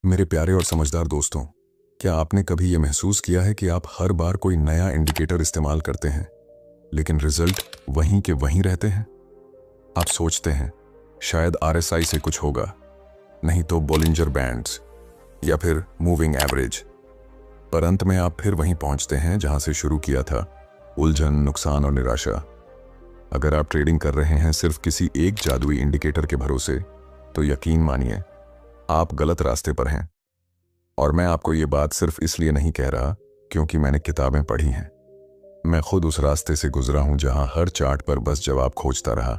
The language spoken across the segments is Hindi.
मेरे प्यारे और समझदार दोस्तों, क्या आपने कभी ये महसूस किया है कि आप हर बार कोई नया इंडिकेटर इस्तेमाल करते हैं लेकिन रिजल्ट वहीं के वहीं रहते हैं? आप सोचते हैं शायद आरएसआई से कुछ होगा, नहीं तो बोलिंजर बैंड्स या फिर मूविंग एवरेज, पर अंत में आप फिर वहीं पहुंचते हैं जहां से शुरू किया था, उलझन, नुकसान और निराशा। अगर आप ट्रेडिंग कर रहे हैं सिर्फ किसी एक जादुई इंडिकेटर के भरोसे, तो यकीन मानिए आप गलत रास्ते पर हैं। और मैं आपको ये बात सिर्फ इसलिए नहीं कह रहा क्योंकि मैंने किताबें पढ़ी हैं। मैं खुद उस रास्ते से गुजरा हूं जहां हर चार्ट पर बस जवाब खोजता रहा।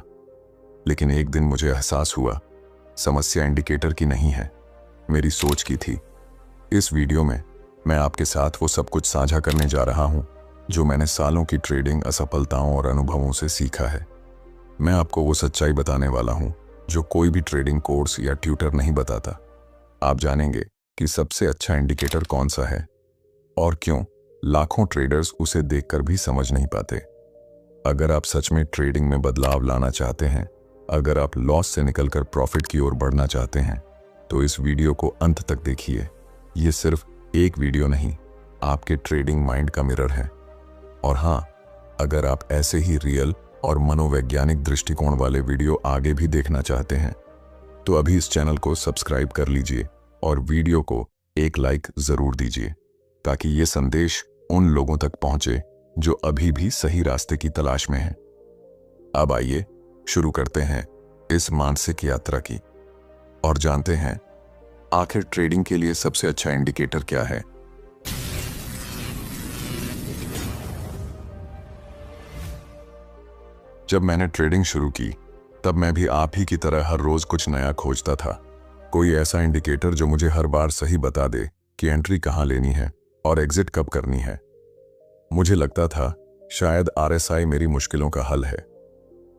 लेकिन एक दिन मुझे एहसास हुआ समस्या इंडिकेटर की नहीं है, मेरी सोच की थी। इस वीडियो में मैं आपके साथ वो सब कुछ साझा करने जा रहा हूं जो मैंने सालों की ट्रेडिंग असफलताओं और अनुभवों से सीखा है। मैं आपको वो सच्चाई बताने वाला हूं जो कोई भी ट्रेडिंग कोर्स या ट्यूटर नहीं बताता। आप जानेंगे कि सबसे अच्छा इंडिकेटर कौन सा है और क्यों लाखों ट्रेडर्स उसे देखकर भी समझ नहीं पाते। अगर आप सच में ट्रेडिंग में बदलाव लाना चाहते हैं, अगर आप लॉस से निकलकर प्रॉफिट की ओर बढ़ना चाहते हैं, तो इस वीडियो को अंत तक देखिए। ये सिर्फ एक वीडियो नहीं, आपके ट्रेडिंग माइंड का मिरर है। और हाँ, अगर आप ऐसे ही रियल और मनोवैज्ञानिक दृष्टिकोण वाले वीडियो आगे भी देखना चाहते हैं, तो अभी इस चैनल को सब्सक्राइब कर लीजिए और वीडियो को एक लाइक जरूर दीजिए, ताकि ये संदेश उन लोगों तक पहुंचे जो अभी भी सही रास्ते की तलाश में हैं। अब आइए शुरू करते हैं इस मानसिक यात्रा की और जानते हैं आखिर ट्रेडिंग के लिए सबसे अच्छा इंडिकेटर क्या है। जब मैंने ट्रेडिंग शुरू की, तब मैं भी आप ही की तरह हर रोज कुछ नया खोजता था। कोई ऐसा इंडिकेटर जो मुझे हर बार सही बता दे कि एंट्री कहां लेनी है और एग्जिट कब करनी है। मुझे लगता था शायद आरएसआई मेरी मुश्किलों का हल है।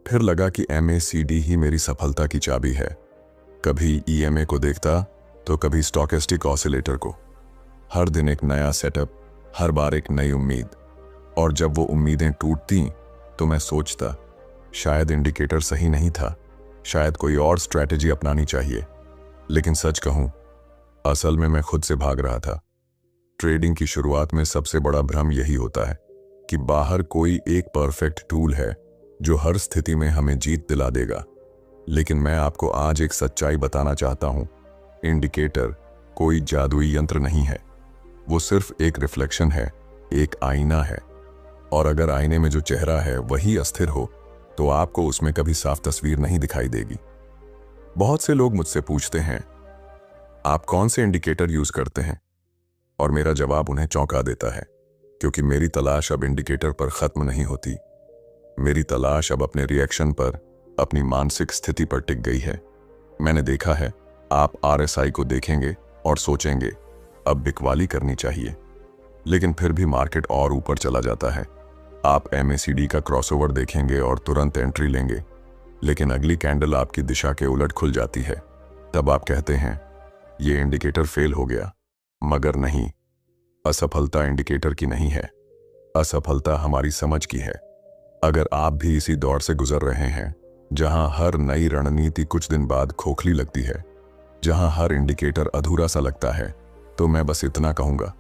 फिर लगा कि एमएसीडी ही मेरी सफलता की चाबी है। कभी ईएमए को देखता तो कभी स्टोकेस्टिक ऑसिलेटर को। हर दिन एक नया सेटअप, हर बार एक नई उम्मीद। और जब वो उम्मीदें टूटती तो मैं सोचता शायद इंडिकेटर सही नहीं था, शायद कोई और स्ट्रैटेजी अपनानी चाहिए। लेकिन सच कहूं, असल में मैं खुद से भाग रहा था। ट्रेडिंग की शुरुआत में सबसे बड़ा भ्रम यही होता है कि बाहर कोई एक परफेक्ट टूल है जो हर स्थिति में हमें जीत दिला देगा। लेकिन मैं आपको आज एक सच्चाई बताना चाहता हूं, इंडिकेटर कोई जादुई यंत्र नहीं है। वो सिर्फ एक रिफ्लेक्शन है, एक आईना है। और अगर आईने में जो चेहरा है वही अस्थिर हो, तो आपको उसमें कभी साफ तस्वीर नहीं दिखाई देगी। बहुत से लोग मुझसे पूछते हैं, आप कौन से इंडिकेटर यूज करते हैं? और मेरा जवाब उन्हें चौंका देता है, क्योंकि मेरी तलाश अब इंडिकेटर पर खत्म नहीं होती। मेरी तलाश अब अपने रिएक्शन पर, अपनी मानसिक स्थिति पर टिक गई है। मैंने देखा है, आप आरएसआई को देखेंगे और सोचेंगे अब बिकवाली करनी चाहिए, लेकिन फिर भी मार्केट और ऊपर चला जाता है। आप एमएसीडी का क्रॉसओवर देखेंगे और तुरंत एंट्री लेंगे, लेकिन अगली कैंडल आपकी दिशा के उलट खुल जाती है। तब आप कहते हैं ये इंडिकेटर फेल हो गया। मगर नहीं, असफलता इंडिकेटर की नहीं है, असफलता हमारी समझ की है। अगर आप भी इसी दौर से गुजर रहे हैं, जहां हर नई रणनीति कुछ दिन बाद खोखली लगती है, जहां हर इंडिकेटर अधूरा सा लगता है, तो मैं बस इतना कहूंगा,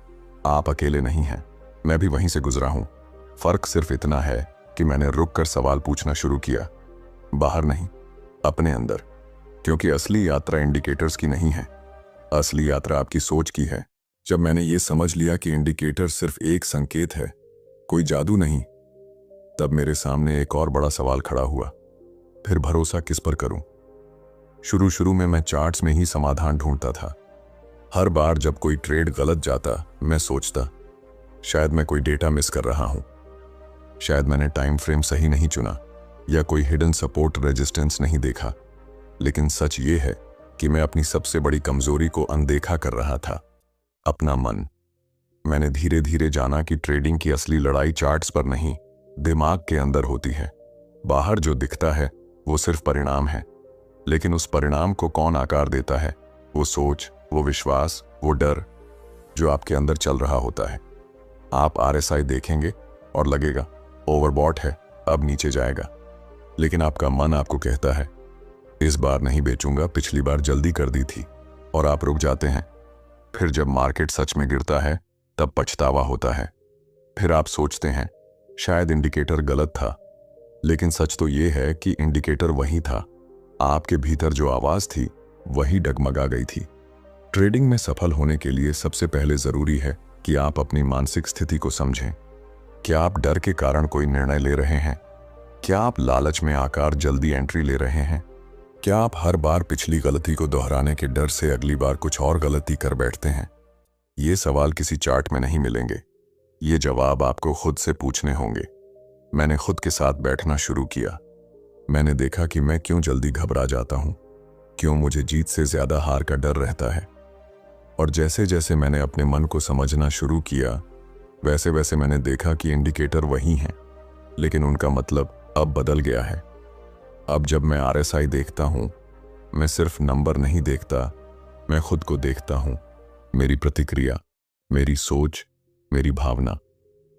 आप अकेले नहीं हैं। मैं भी वहीं से गुजरा हूं। फर्क सिर्फ इतना है कि मैंने रुककर सवाल पूछना शुरू किया, बाहर नहीं, अपने अंदर। क्योंकि असली यात्रा इंडिकेटर्स की नहीं है, असली यात्रा आपकी सोच की है। जब मैंने ये समझ लिया कि इंडिकेटर सिर्फ एक संकेत है, कोई जादू नहीं, तब मेरे सामने एक और बड़ा सवाल खड़ा हुआ, फिर भरोसा किस पर करूं? शुरू में मैं चार्ट्स में ही समाधान ढूंढता था। हर बार जब कोई ट्रेड गलत जाता, मैं सोचता शायद मैं कोई डेटा मिस कर रहा हूं, शायद मैंने टाइम फ्रेम सही नहीं चुना, या कोई हिडन सपोर्ट रेजिस्टेंस नहीं देखा। लेकिन सच ये है कि मैं अपनी सबसे बड़ी कमजोरी को अनदेखा कर रहा था, अपना मन। मैंने धीरे धीरे जाना कि ट्रेडिंग की असली लड़ाई चार्ट्स पर नहीं, दिमाग के अंदर होती है। बाहर जो दिखता है वो सिर्फ परिणाम है, लेकिन उस परिणाम को कौन आकार देता है? वो सोच, वो विश्वास, वो डर जो आपके अंदर चल रहा होता है। आप आरएसआई देखेंगे और लगेगा ओवरबॉट है, अब नीचे जाएगा। लेकिन आपका मन आपको कहता है इस बार नहीं बेचूंगा, पिछली बार जल्दी कर दी थी। और आप रुक जाते हैं, फिर जब मार्केट सच में गिरता है तब पछतावा होता है। फिर आप सोचते हैं शायद इंडिकेटर गलत था, लेकिन सच तो ये है कि इंडिकेटर वही था। आपके भीतर जो आवाज थी वही डगमगा गई थी। ट्रेडिंग में सफल होने के लिए सबसे पहले जरूरी है कि आप अपनी मानसिक स्थिति को समझें। क्या आप डर के कारण कोई निर्णय ले रहे हैं? क्या आप लालच में आकर जल्दी एंट्री ले रहे हैं? क्या आप हर बार पिछली गलती को दोहराने के डर से अगली बार कुछ और गलती कर बैठते हैं? ये सवाल किसी चार्ट में नहीं मिलेंगे। ये जवाब आपको खुद से पूछने होंगे। मैंने खुद के साथ बैठना शुरू किया। मैंने देखा कि मैं क्यों जल्दी घबरा जाता हूं, क्यों मुझे जीत से ज्यादा हार का डर रहता है। और जैसे जैसे मैंने अपने मन को समझना शुरू किया, वैसे वैसे मैंने देखा कि इंडिकेटर वही हैं, लेकिन उनका मतलब अब बदल गया है। अब जब मैं RSI देखता हूं, मैं सिर्फ नंबर नहीं देखता, मैं खुद को देखता हूं, मेरी प्रतिक्रिया, मेरी सोच, मेरी भावना,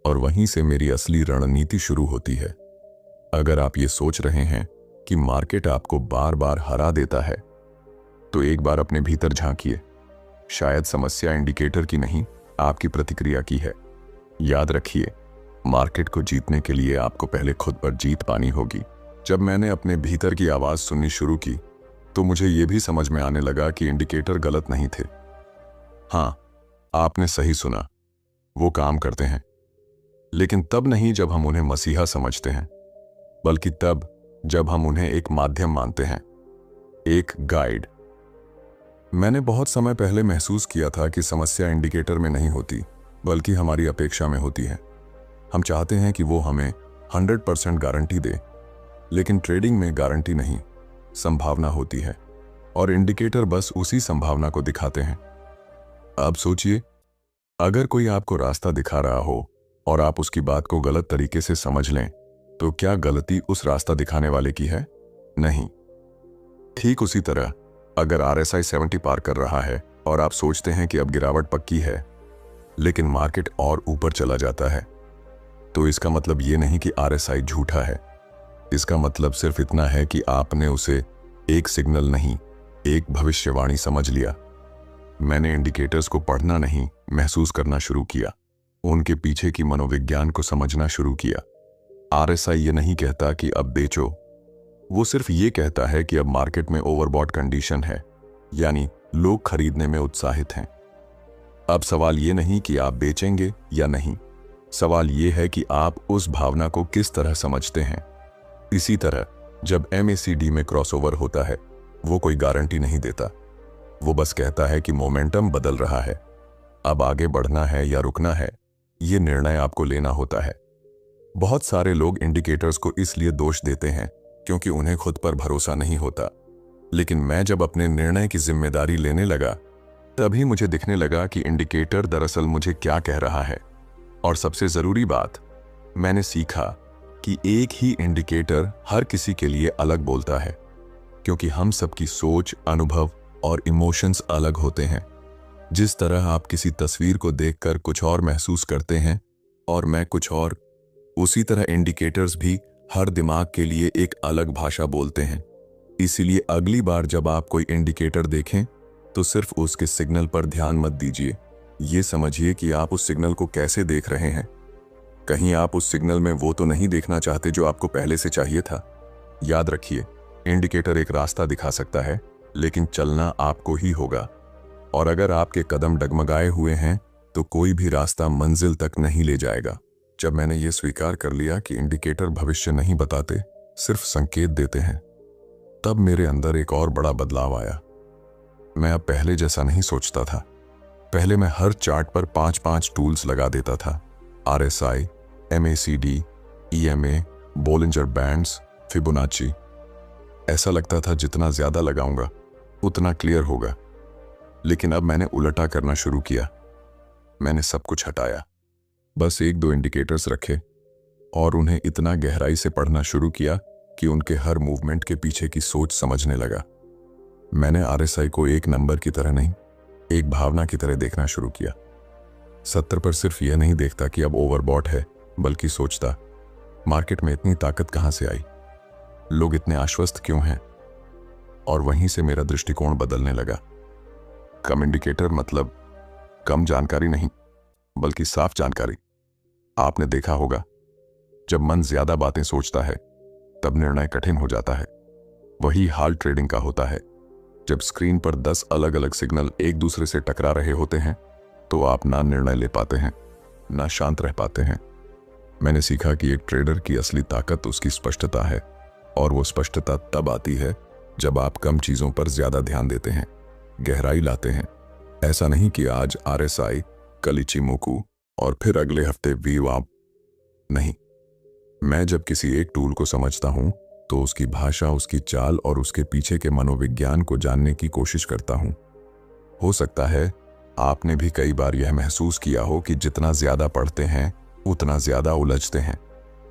और वहीं से मेरी असली रणनीति शुरू होती है। अगर आप ये सोच रहे हैं कि मार्केट आपको बार बार हरा देता है, तो एक बार अपने भीतर झांकिए। शायद समस्या इंडिकेटर की नहीं, आपकी प्रतिक्रिया की है। याद रखिए, मार्केट को जीतने के लिए आपको पहले खुद पर जीत पानी होगी। जब मैंने अपने भीतर की आवाज सुननी शुरू की, तो मुझे यह भी समझ में आने लगा कि इंडिकेटर गलत नहीं थे। हाँ, आपने सही सुना, वो काम करते हैं, लेकिन तब नहीं जब हम उन्हें मसीहा समझते हैं, बल्कि तब जब हम उन्हें एक माध्यम मानते हैं, एक गाइड। मैंने बहुत समय पहले महसूस किया था कि समस्या इंडिकेटर में नहीं होती, बल्कि हमारी अपेक्षा में होती है। हम चाहते हैं कि वो हमें 100% गारंटी दे, लेकिन ट्रेडिंग में गारंटी नहीं, संभावना होती है, और इंडिकेटर बस उसी संभावना को दिखाते हैं। अब सोचिए, अगर कोई आपको रास्ता दिखा रहा हो और आप उसकी बात को गलत तरीके से समझ लें, तो क्या गलती उस रास्ता दिखाने वाले की है? नहीं। ठीक उसी तरह, अगर RSI 70 पार कर रहा है और आप सोचते हैं कि अब गिरावट पक्की है, लेकिन मार्केट और ऊपर चला जाता है, तो इसका मतलब ये नहीं कि RSI झूठा है। इसका मतलब सिर्फ इतना है कि आपने उसे एक सिग्नल नहीं, एक भविष्यवाणी समझ लिया। मैंने इंडिकेटर्स को पढ़ना नहीं, महसूस करना शुरू किया। उनके पीछे की मनोविज्ञान को समझना शुरू किया। RSI ये नहीं कहता कि अब बेचो, वो सिर्फ ये कहता है कि अब मार्केट में ओवरबॉट कंडीशन है, यानी लोग खरीदने में उत्साहित हैं। अब सवाल ये नहीं कि आप बेचेंगे या नहीं, सवाल ये है कि आप उस भावना को किस तरह समझते हैं। इसी तरह जब MACD में क्रॉसओवर होता है, वो कोई गारंटी नहीं देता, वो बस कहता है कि मोमेंटम बदल रहा है। अब आगे बढ़ना है या रुकना है, ये निर्णय आपको लेना होता है। बहुत सारे लोग इंडिकेटर्स को इसलिए दोष देते हैं क्योंकि उन्हें खुद पर भरोसा नहीं होता, लेकिन मैं जब अपने निर्णय की जिम्मेदारी लेने लगा, तभी मुझे दिखने लगा कि इंडिकेटर दरअसल मुझे क्या कह रहा है। और सबसे जरूरी बात, मैंने सीखा कि एक ही इंडिकेटर हर किसी के लिए अलग बोलता है, क्योंकि हम सबकी सोच, अनुभव और इमोशंस अलग होते हैं। जिस तरह आप किसी तस्वीर को देखकर कुछ और महसूस करते हैं और मैं कुछ और, उसी तरह इंडिकेटर्स भी हर दिमाग के लिए एक अलग भाषा बोलते हैं। इसीलिए अगली बार जब आप कोई इंडिकेटर देखें, तो सिर्फ उसके सिग्नल पर ध्यान मत दीजिए, ये समझिए कि आप उस सिग्नल को कैसे देख रहे हैं। कहीं आप उस सिग्नल में वो तो नहीं देखना चाहते जो आपको पहले से चाहिए था। याद रखिए, इंडिकेटर एक रास्ता दिखा सकता है, लेकिन चलना आपको ही होगा। और अगर आपके कदम डगमगाए हुए हैं, तो कोई भी रास्ता मंजिल तक नहीं ले जाएगा। जब मैंने ये स्वीकार कर लिया कि इंडिकेटर भविष्य नहीं बताते, सिर्फ संकेत देते हैं, तब मेरे अंदर एक और बड़ा बदलाव आया। मैं अब पहले जैसा नहीं सोचता था। पहले मैं हर चार्ट पर 5-5 टूल्स लगा देता था, RSI, MACD, EMA, Bollinger bands, Fibonacci. ऐसा लगता था जितना ज्यादा लगाऊंगा उतना क्लियर होगा। लेकिन अब मैंने उलटा करना शुरू किया। मैंने सब कुछ हटाया, बस 1-2 इंडिकेटर्स रखे और उन्हें इतना गहराई से पढ़ना शुरू किया कि उनके हर मूवमेंट के पीछे की सोच समझने लगा। मैंने RSI को एक नंबर की तरह नहीं, एक भावना की तरह देखना शुरू किया। 70 पर सिर्फ यह नहीं देखता कि अब ओवरबॉट है, बल्कि सोचता, मार्केट में इतनी ताकत कहां से आई, लोग इतने आश्वस्त क्यों हैं। और वहीं से मेरा दृष्टिकोण बदलने लगा। कम इंडिकेटर मतलब कम जानकारी नहीं, बल्कि साफ जानकारी। आपने देखा होगा, जब मन ज्यादा बातें सोचता है तब निर्णय कठिन हो जाता है। वही हाल ट्रेडिंग का होता है। जब स्क्रीन पर 10 अलग अलग सिग्नल एक दूसरे से टकरा रहे होते हैं तो आप ना निर्णय ले पाते हैं, ना शांत रह पाते हैं। मैंने सीखा कि एक ट्रेडर की असली ताकत उसकी स्पष्टता है, और वो स्पष्टता तब आती है जब आप कम चीजों पर ज्यादा ध्यान देते हैं, गहराई लाते हैं। ऐसा नहीं कि आज RSI, कल इचिमोकू और फिर अगले हफ्ते VWAP। नहीं, मैं जब किसी एक टूल को समझता हूं तो उसकी भाषा, उसकी चाल और उसके पीछे के मनोविज्ञान को जानने की कोशिश करता हूं। हो सकता है आपने भी कई बार यह महसूस किया हो कि जितना ज्यादा पढ़ते हैं उतना ज्यादा उलझते हैं,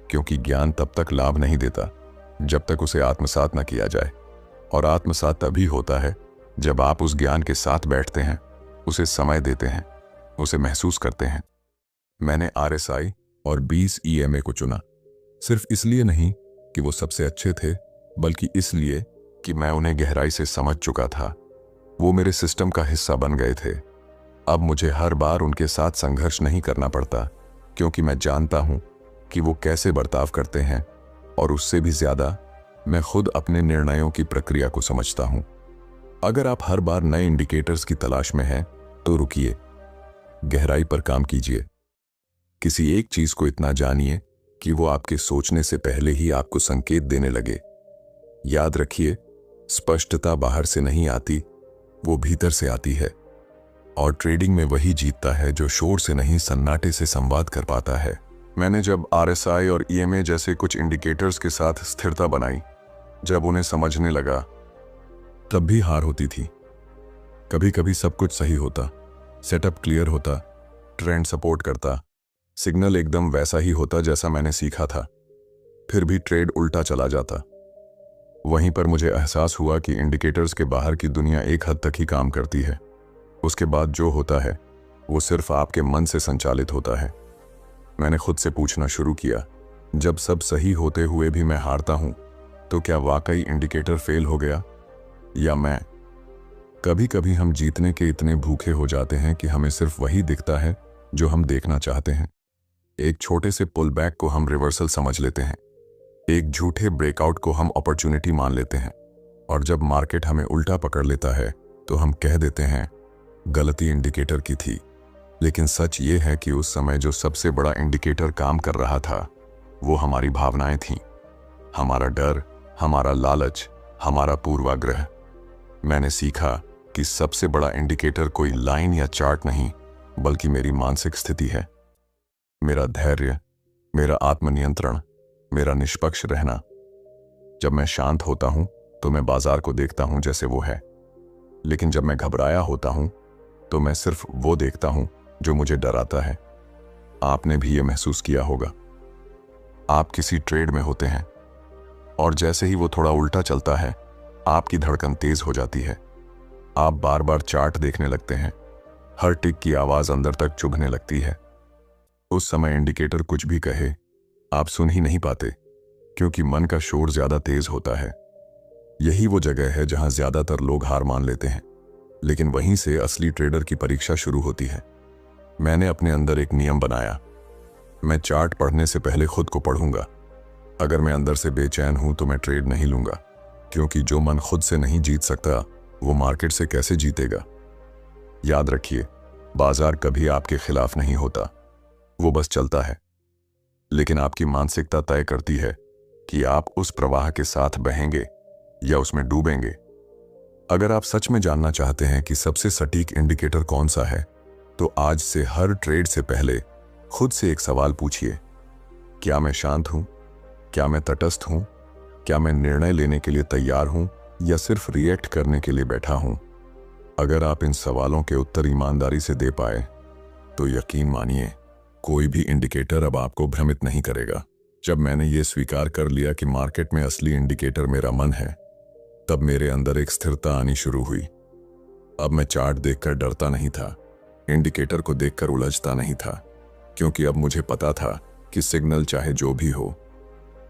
क्योंकि ज्ञान तब तक लाभ नहीं देता जब तक उसे आत्मसात न किया जाए। और आत्मसात तभी होता है जब आप उस ज्ञान के साथ बैठते हैं, उसे समय देते हैं, उसे महसूस करते हैं। मैंने RSI और 20 EMA को चुना, सिर्फ इसलिए नहीं कि वो सबसे अच्छे थे, बल्कि इसलिए कि मैं उन्हें गहराई से समझ चुका था। वो मेरे सिस्टम का हिस्सा बन गए थे। अब मुझे हर बार उनके साथ संघर्ष नहीं करना पड़ता, क्योंकि मैं जानता हूं कि वो कैसे बर्ताव करते हैं, और उससे भी ज्यादा मैं खुद अपने निर्णयों की प्रक्रिया को समझता हूं। अगर आप हर बार नए इंडिकेटर्स की तलाश में हैं तो रुकिए, गहराई पर काम कीजिए। किसी एक चीज को इतना जानिए कि वो आपके सोचने से पहले ही आपको संकेत देने लगे। याद रखिए, स्पष्टता बाहर से नहीं आती, वो भीतर से आती है। और ट्रेडिंग में वही जीतता है जो शोर से नहीं, सन्नाटे से संवाद कर पाता है। मैंने जब RSI और EMA जैसे कुछ इंडिकेटर्स के साथ स्थिरता बनाई, जब उन्हें समझने लगा, तब भी हार होती थी। कभी कभी सब कुछ सही होता, सेटअप क्लियर होता, ट्रेंड सपोर्ट करता, सिग्नल एकदम वैसा ही होता जैसा मैंने सीखा था, फिर भी ट्रेड उल्टा चला जाता। वहीं पर मुझे एहसास हुआ कि इंडिकेटर्स के बाहर की दुनिया एक हद तक ही काम करती है। उसके बाद जो होता है वो सिर्फ आपके मन से संचालित होता है। मैंने खुद से पूछना शुरू किया, जब सब सही होते हुए भी मैं हारता हूं, तो क्या वाकई इंडिकेटर फेल हो गया, या मैं? कभी कभी हम जीतने के इतने भूखे हो जाते हैं कि हमें सिर्फ वही दिखता है जो हम देखना चाहते हैं। एक छोटे से पुल बैक को हम रिवर्सल समझ लेते हैं, एक झूठे ब्रेकआउट को हम अपॉर्चुनिटी मान लेते हैं, और जब मार्केट हमें उल्टा पकड़ लेता है तो हम कह देते हैं गलती इंडिकेटर की थी। लेकिन सच ये है कि उस समय जो सबसे बड़ा इंडिकेटर काम कर रहा था वो हमारी भावनाएं थीं, हमारा डर, हमारा लालच, हमारा पूर्वाग्रह। मैंने सीखा कि सबसे बड़ा इंडिकेटर कोई लाइन या चार्ट नहीं, बल्कि मेरी मानसिक स्थिति है, मेरा धैर्य, मेरा आत्मनियंत्रण, मेरा निष्पक्ष रहना। जब मैं शांत होता हूं तो मैं बाजार को देखता हूं जैसे वो है, लेकिन जब मैं घबराया होता हूं तो मैं सिर्फ वो देखता हूं जो मुझे डराता है। आपने भी ये महसूस किया होगा। आप किसी ट्रेड में होते हैं और जैसे ही वो थोड़ा उल्टा चलता है, आपकी धड़कन तेज हो जाती है। आप बार बार चार्ट देखने लगते हैं, हर टिक की आवाज अंदर तक चुभने लगती है। उस समय इंडिकेटर कुछ भी कहे, आप सुन ही नहीं पाते, क्योंकि मन का शोर ज्यादा तेज होता है। यही वो जगह है जहां ज्यादातर लोग हार मान लेते हैं, लेकिन वहीं से असली ट्रेडर की परीक्षा शुरू होती है। मैंने अपने अंदर एक नियम बनाया, मैं चार्ट पढ़ने से पहले खुद को पढ़ूंगा। अगर मैं अंदर से बेचैन हूं तो मैं ट्रेड नहीं लूंगा, क्योंकि जो मन खुद से नहीं जीत सकता वो मार्केट से कैसे जीतेगा। याद रखिए, बाजार कभी आपके खिलाफ नहीं होता, वो बस चलता है। लेकिन आपकी मानसिकता तय करती है कि आप उस प्रवाह के साथ बहेंगे या उसमें डूबेंगे। अगर आप सच में जानना चाहते हैं कि सबसे सटीक इंडिकेटर कौन सा है, तो आज से हर ट्रेड से पहले खुद से एक सवाल पूछिए, क्या मैं शांत हूं? क्या मैं तटस्थ हूं? क्या मैं निर्णय लेने के लिए तैयार हूं या सिर्फ रिएक्ट करने के लिए बैठा हूं? अगर आप इन सवालों के उत्तर ईमानदारी से दे पाए तो यकीन मानिए, कोई भी इंडिकेटर अब आपको भ्रमित नहीं करेगा। जब मैंने ये स्वीकार कर लिया कि मार्केट में असली इंडिकेटर मेरा मन है, तब मेरे अंदर एक स्थिरता आनी शुरू हुई। अब मैं चार्ट देखकर डरता नहीं था, इंडिकेटर को देखकर उलझता नहीं था, क्योंकि अब मुझे पता था कि सिग्नल चाहे जो भी हो,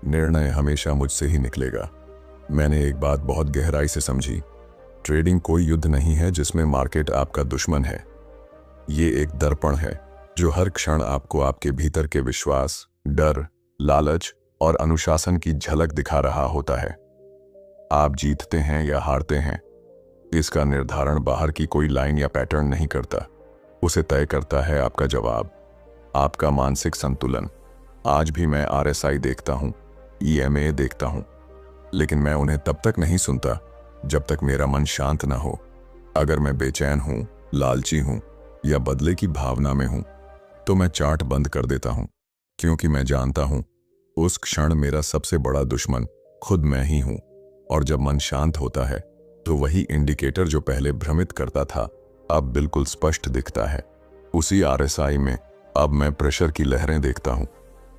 निर्णय हमेशा मुझसे ही निकलेगा। मैंने एक बात बहुत गहराई से समझी, ट्रेडिंग कोई युद्ध नहीं है जिसमें मार्केट आपका दुश्मन है। ये एक दर्पण है जो हर क्षण आपको आपके भीतर के विश्वास, डर, लालच और अनुशासन की झलक दिखा रहा होता है। आप जीतते हैं या हारते हैं, इसका निर्धारण बाहर की कोई लाइन या पैटर्न नहीं करता। उसे तय करता है आपका जवाब, आपका मानसिक संतुलन। आज भी मैं RSI देखता हूं, EMA देखता हूं, लेकिन मैं उन्हें तब तक नहीं सुनता जब तक मेरा मन शांत ना हो। अगर मैं बेचैन हूं, लालची हूं या बदले की भावना में हूं, तो मैं चार्ट बंद कर देता हूं, क्योंकि मैं जानता हूं उस क्षण मेरा सबसे बड़ा दुश्मन खुद मैं ही हूं। और जब मन शांत होता है तो वही इंडिकेटर जो पहले भ्रमित करता था अब बिल्कुल स्पष्ट दिखता है। उसी RSI में अब मैं प्रेशर की लहरें देखता हूं,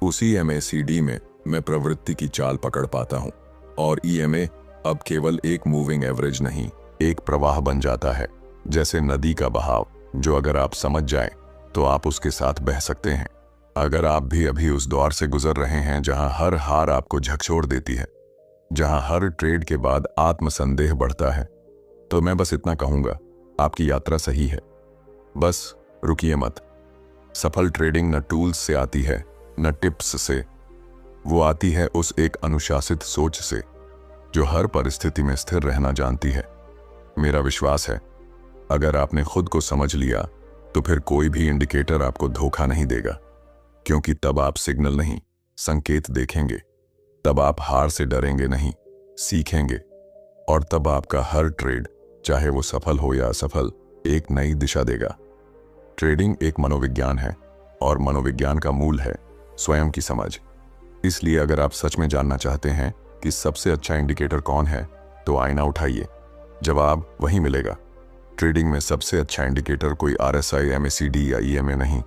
उसी MACD में मैं प्रवृत्ति की चाल पकड़ पाता हूं, और EMA अब केवल एक मूविंग एवरेज नहीं, एक प्रवाह बन जाता है, जैसे नदी का बहाव, जो अगर आप समझ जाएं तो आप उसके साथ बह सकते हैं। अगर आप भी अभी उस दौर से गुजर रहे हैं जहां हर हार आपको झकझोर देती है, जहां हर ट्रेड के बाद आत्मसंदेह बढ़ता है, तो मैं बस इतना कहूंगा, आपकी यात्रा सही है। बस रुकिए मत। सफल ट्रेडिंग न टूल्स से आती है, न टिप्स से। वो आती है उस एक अनुशासित सोच से जो हर परिस्थिति में स्थिर रहना जानती है। मेरा विश्वास है, अगर आपने खुद को समझ लिया तो फिर कोई भी इंडिकेटर आपको धोखा नहीं देगा, क्योंकि तब आप सिग्नल नहीं, संकेत देखेंगे। तब आप हार से डरेंगे नहीं, सीखेंगे। और तब आपका हर ट्रेड, चाहे वो सफल हो या असफल, एक नई दिशा देगा। ट्रेडिंग एक मनोविज्ञान है, और मनोविज्ञान का मूल है स्वयं की समझ। इसलिए अगर आप सच में जानना चाहते हैं कि सबसे अच्छा इंडिकेटर कौन है, तो आईना उठाइए, जवाब वही मिलेगा। ट्रेडिंग में सबसे अच्छा इंडिकेटर कोई RSI, MACD या EMA नहीं,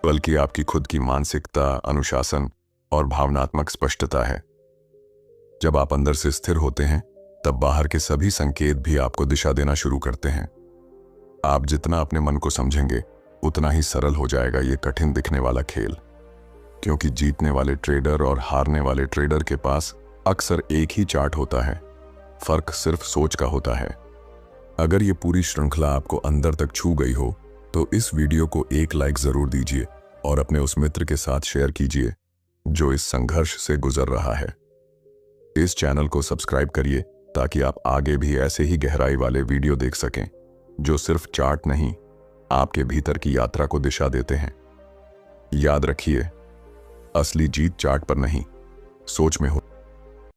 बल्कि आपकी खुद की मानसिकता, अनुशासन और भावनात्मक स्पष्टता है। जब आप अंदर से स्थिर होते हैं, तब बाहर के सभी संकेत भी आपको दिशा देना शुरू करते हैं। आप जितना अपने मन को समझेंगे, उतना ही सरल हो जाएगा ये कठिन दिखने वाला खेल, क्योंकि जीतने वाले ट्रेडर और हारने वाले ट्रेडर के पास अक्सर एक ही चार्ट होता है। फर्क सिर्फ सोच का होता है। अगर ये पूरी श्रृंखला आपको अंदर तक छू गई हो, तो इस वीडियो को एक लाइक जरूर दीजिए और अपने उस मित्र के साथ शेयर कीजिए जो इस संघर्ष से गुजर रहा है। इस चैनल को सब्सक्राइब करिए ताकि आप आगे भी ऐसे ही गहराई वाले वीडियो देख सकें, जो सिर्फ चार्ट नहीं, आपके भीतर की यात्रा को दिशा देते हैं। याद रखिए, असली जीत चार्ट पर नहीं, सोच में